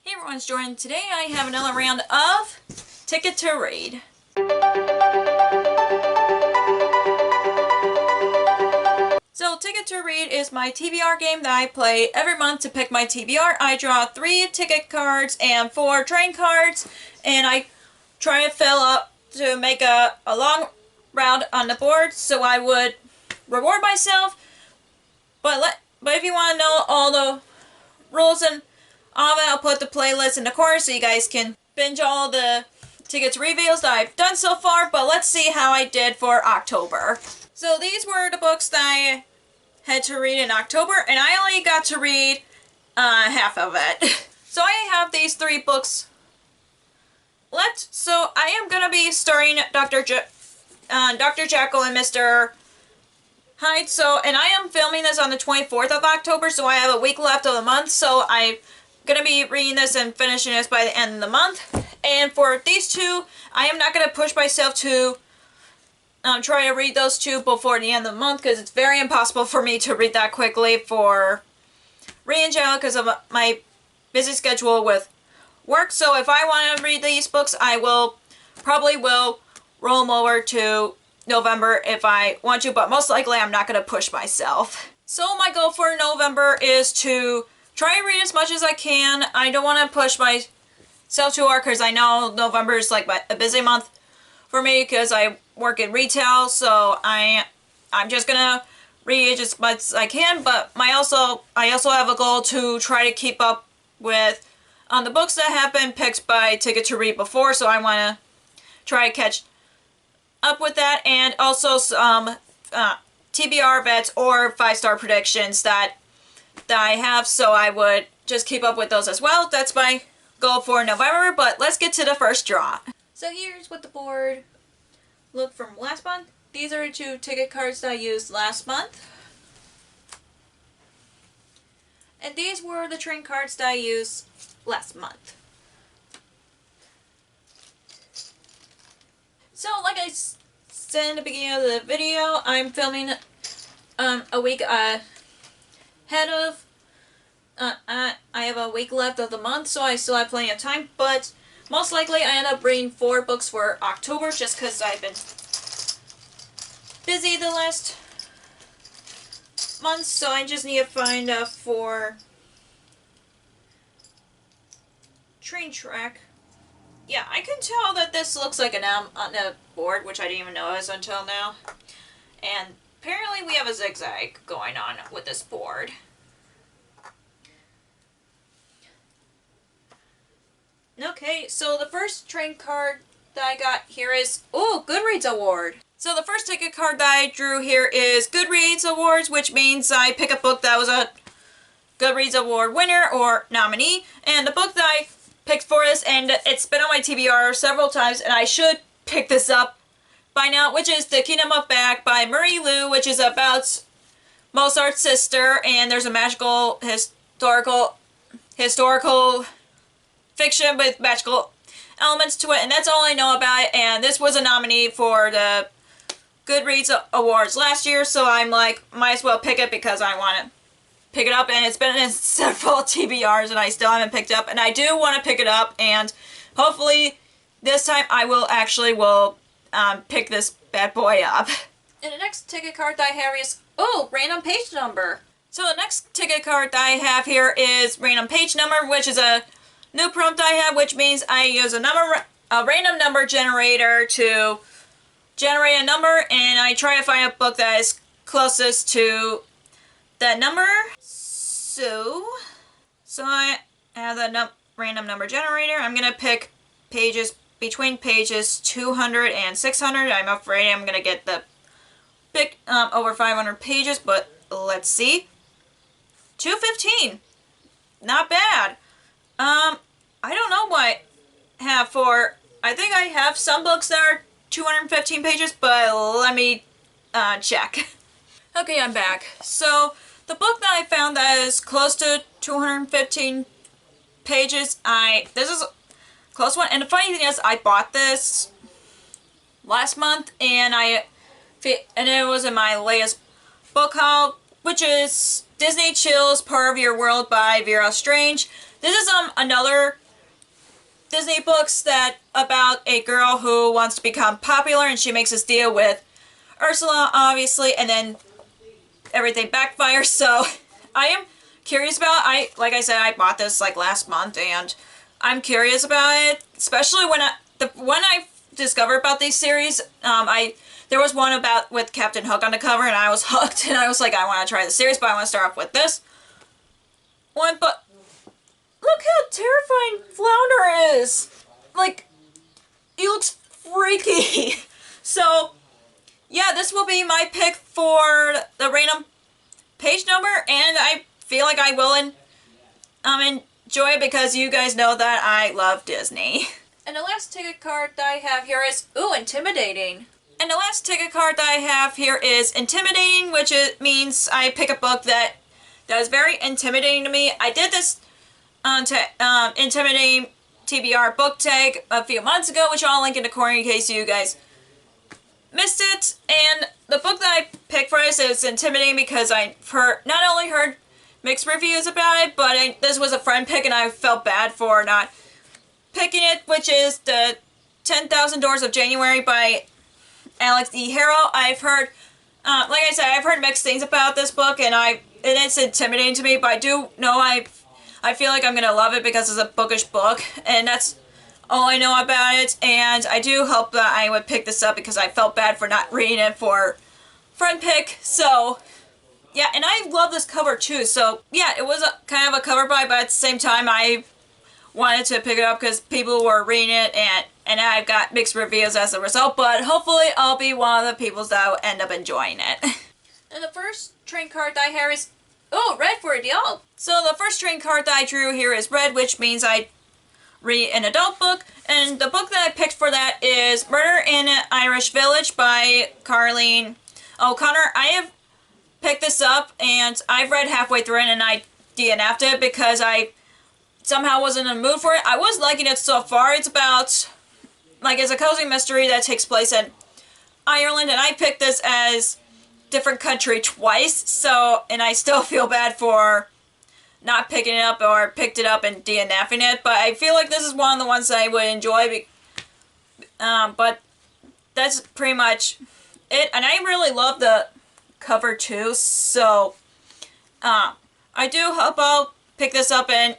Hey everyone's joining. Today I have another round of Ticket to Read. So Ticket to Read is my TBR game that I play every month to pick my TBR. I draw 3 ticket cards and 4 train cards, and I try to fill up to make a long round on the board so I would reward myself. But if you want to know all the rules and all of it, I'll put the playlist in the corner so you guys can binge all the tickets reveals that I've done so far. But let's see how I did for October. So these were the books that I had to read in October, and I only got to read half of it. So I have these 3 books left. So I am going to be starting Dr. Jekyll and Mr. Hyde. And I am filming this on the 24th of October, so I have a week left of the month. So I'm going to be reading this and finishing this by the end of the month. And for these 2, I am not going to push myself to try to read those 2 before the end of the month, because it's very impossible for me to read that quickly for reading Jekyll because of my busy schedule with work. So if I want to read these books, I probably will roll them over to November if I want to, but most likely I'm not going to push myself. So my goal for November is to try and read as much as I can. I don't want to push myself too hard because I know November is like a busy month for me because I work in retail, so I'm just gonna read as much as I can. But I also have a goal to try to keep up with the books that have been picked by Ticket to Read before, so I want to try to catch up with that, and also some TBR bets or 5-star predictions that I have, so I would just keep up with those as well. That's my goal for November, but let's get to the first draw. So here's what the board looked from last month. These are 2 ticket cards that I used last month. And these were the train cards that I used last month. So like I said in the beginning of the video, I'm filming a week ahead of I have a week left of the month, so I still have plenty of time, but most likely I end up reading 4 books for October just because I've been busy the last month, so I just need to find 4 train track. Yeah, I can tell that this looks like an M on the board, which I didn't even notice until now. And apparently we have a zigzag going on with this board. Okay, so the first train card that I got here is, Goodreads Award. So the first ticket card that I drew here is Goodreads Awards, which means I pick a book that was a Goodreads Award winner or nominee. And the book that I picked for this, and it's been on my TBR several times, and I should pick this up by now, which is The Kingdom of Back by Marie Lu, which is about Mozart's sister, and there's a magical historical fiction with magical elements to it, and that's all I know about it. And this was a nominee for the Goodreads Awards last year, so I'm like, might as well pick it because I want to pick it up, and it's been in several TBRs and I still haven't picked it up, and I do want to pick it up, and hopefully this time I will pick this bad boy up. And the next ticket card that I have is, random page number. So the next ticket card that I have here is random page number, which is a new prompt I have, which means I use a random number generator to generate a number, and I try to find a book that is closest to that number. So I have the random number generator. I'm gonna pick pages between pages 200 and 600. I'm afraid I'm gonna get the pick over 500 pages, but let's see. 215. Not bad. I don't know what I have for, I think I have some books that are 215 pages, but let me check. Okay, I'm back. So the book that I found that is close to 215 pages, this is a close one, and the funny thing is I bought this last month, and it was in my latest book haul, which is Disney Chills Part of Your World by Vera Strange. This is another Disney books that about a girl who wants to become popular, and she makes this deal with Ursula, obviously, and then everything backfires. So I am curious about it. Like I said, I bought this like last month, and I'm curious about it, especially when I discovered about these series. There was one about with Captain Hook on the cover, and I was hooked, and I was like, I want to try the series, but I want to start off with this one. But look how terrifying Flounder is. Like, he looks freaky. So yeah, this will be my pick for the random page number, and I feel like I will enjoy it because you guys know that I love Disney. And the last ticket card that I have here is, ooh, intimidating. And the last ticket card that I have here is intimidating, which means I pick a book that is very intimidating to me. I did this intimidating TBR book tag a few months ago, which I'll link in the corner in case you guys missed it. And the book that I picked for this is intimidating because I not only heard mixed reviews about it, but this was a friend pick and I felt bad for not picking it, which is the 10,000 Doors of January by Alex E. Harrow. I've heard, like I said, I've heard mixed things about this book, and it's intimidating to me, but I do know I feel like I'm gonna love it because it's a bookish book, and that's all I know about it. And I do hope that I would pick this up because I felt bad for not reading it for friend pick. So yeah, and I love this cover too. So yeah, it was kind of a cover buy, but at the same time I wanted to pick it up because people were reading it, and I've got mixed reviews as a result, but hopefully I'll be one of the people that will end up enjoying it. And the first trading card that I have is, oh, red for adult. So the first trading card that I drew here is red, which means I read an adult book, and the book that I picked for that is Murder in an Irish Village by Carleen O'Connor. I have picked this up, and I've read halfway through it, and I DNF'd it because I somehow wasn't in the mood for it. I was liking it so far. It's about, like, it's a cozy mystery that takes place in Ireland, and I picked this as different country twice, so, and I still feel bad for not picking it up or picked it up and DNFing it, but I feel like this is one of the ones that I would enjoy, but that's pretty much it. And I really love the cover too, so I do hope I'll pick this up and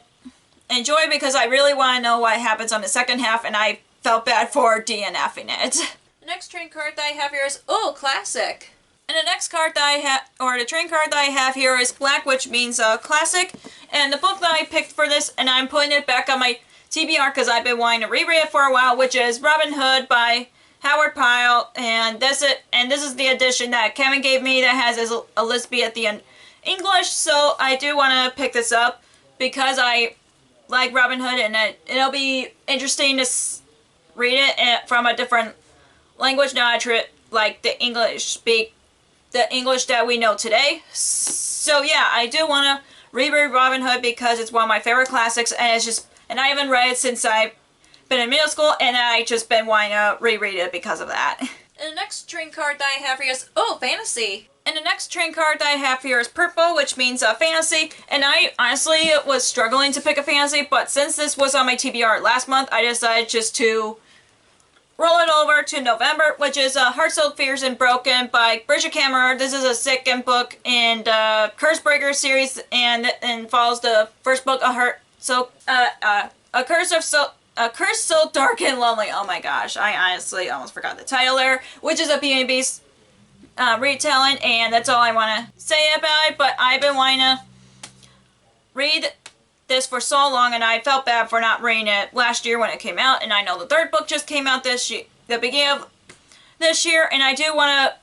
enjoy because I really want to know what happens on the second half, and I felt bad for DNFing it. The next trading card that I have here is, oh, classic. And the next card that I have, or the trading card that I have here is black, which means classic. And the book that I picked for this, and I'm putting it back on my TBR because I've been wanting to reread it for a while, which is Robin Hood by Howard Pyle. And this is the edition that Kevin gave me that has Elizabeth at the end English. So I do want to pick this up because I like Robin Hood, and it'll be interesting to read it from a different language, not like the English that we know today. So yeah, I do want to reread Robin Hood because it's one of my favorite classics, and I haven't read it since I've been in middle school, and I just been wanting to reread it because of that. And the next trading card that I have here is, oh, fantasy. And the next trading card that I have here is purple, which means fantasy. And I honestly was struggling to pick a fantasy, but since this was on my TBR last month, I decided just to roll it over to November, which is Heart, Soul, Fears, and Broken by Bridget Cameron. This is a second book in the Cursebreaker series, and follows the first book, A Curse So Dark and Lonely. Oh my gosh, I honestly almost forgot the title there, which is a Beauty and the Beast retelling, and that's all I want to say about it. But I've been wanting to read this for so long, and I felt bad for not reading it last year when it came out, and I know the third book just came out this year, the beginning of this year, and I do want to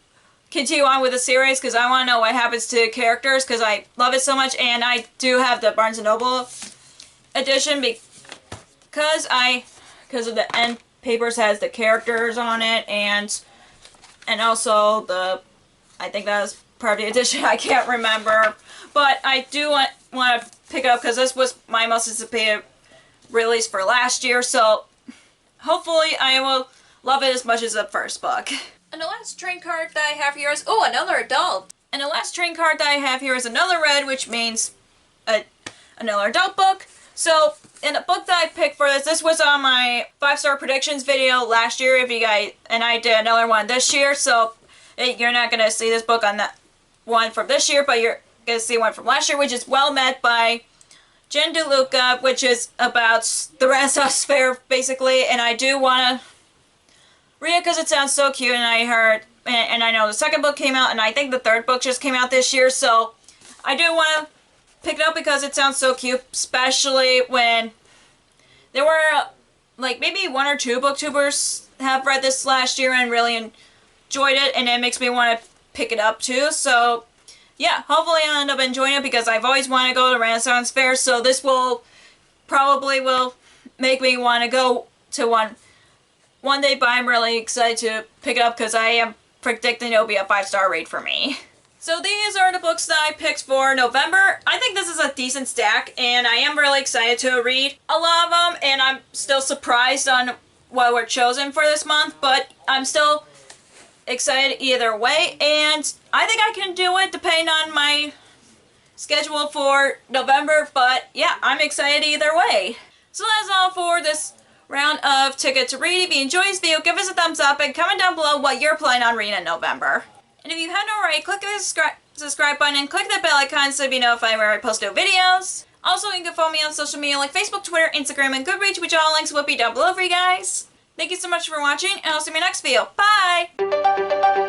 continue on with the series because I want to know what happens to characters because I love it so much. And I do have the Barnes & Noble edition because of the end papers has the characters on it, and also I think that was part of the edition, I can't remember, but I do want to pick up because this was my most anticipated release for last year, so hopefully I will love it as much as the first book. And the last trading card that I have here is, oh, another adult. And the last trading card that I have here is another red, which means another adult book. So, in the book that I picked for this was on my 5-star predictions video last year, if you guys, and I did another one this year, so you're not going to see this book on that one from this year, but you're going to see one from last year, which is Well Met by Jen DeLuca, which is about the Renaissance Fair, basically, and I do want to read it because it sounds so cute, and I heard, and I know the second book came out, and I think the third book just came out this year, so I do want to pick it up because it sounds so cute, especially when there were, like, maybe 1 or 2 booktubers have read this last year and really enjoyed it, and it makes me want to pick it up too, so yeah, hopefully I'll end up enjoying it because I've always wanted to go to Renaissance Fair, so this will make me want to go to one day, but I'm really excited to pick it up because I am predicting it'll be a 5-star read for me. So these are the books that I picked for November. I think this is a decent stack, and I am really excited to read a lot of them, and I'm still surprised on what were chosen for this month, but I'm still excited either way, and I think I can do it depending on my schedule for November, but yeah, I'm excited either way. So that's all for this round of Ticket to Read. If you enjoyed this video, give us a thumbs up and comment down below what you're planning on reading in November. And if you haven't already, click the subscribe button and click the bell icon so you'll be notified when I post new videos. Also, you can follow me on social media like Facebook, Twitter, Instagram, and Goodreads, which all links will be down below for you guys. Thank you so much for watching, and I'll see you in my next video. Bye!